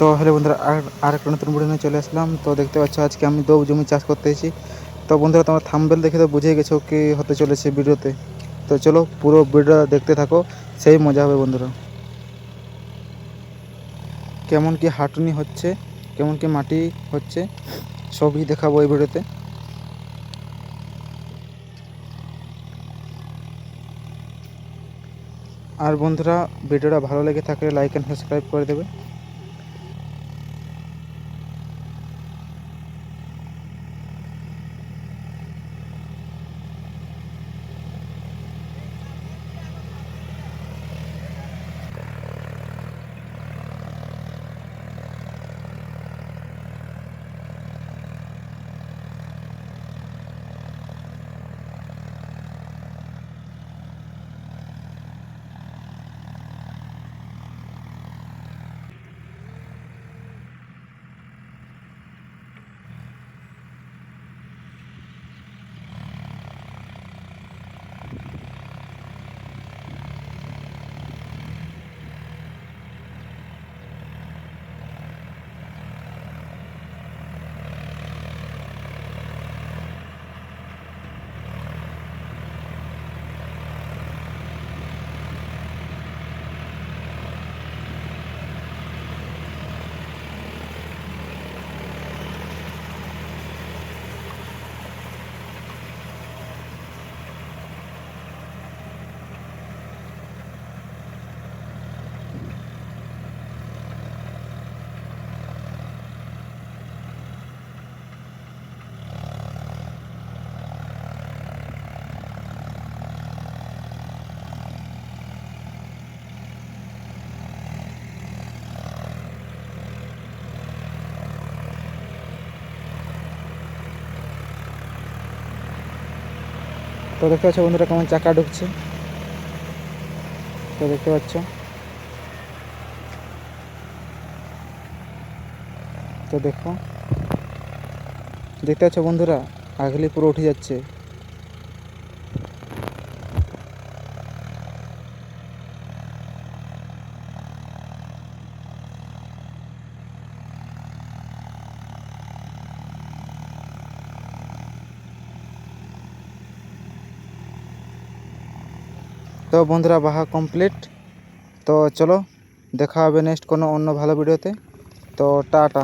তো হ্যালো বন্ধুরা, আর একটা নতুন ভিডিও নিয়ে চলে আসলাম। তো দেখতে পাচ্ছ আজকে আমি দো জমি চাষ করতে এসেছি। তো বন্ধুরা, তোমরা থাম্বনেল দেখে তো বুঝেই গেছো কি হতে চলেছে ভিডিওতে। তো চলো পুরো ভিডিও দেখতে থাকো, সেই মজা হবে বন্ধুরা। কেমন কি হাঁটুনি হচ্ছে, কেমন কি মাটি হচ্ছে, সবই দেখাবো এই ভিডিওতে। আর বন্ধুরা, ভিডিওটা ভালো লেগে থাকলে লাইক অ্যান্ড সাবস্ক্রাইব করে দেবে। তো দেখতে পাচ্ছ বন্ধুরা কেমন চাকা ঢুকছে। তো দেখতে পাচ্ছ, তো দেখতে পাচ্ছ বন্ধুরা, আগলি পুরো উঠে যাচ্ছে। তো বন্ধুরা, বাহা কমপ্লিট। তো চলো দেখা হবে নেক্সট কোনো অন্য ভালো ভিডিওতে। তো টাটা।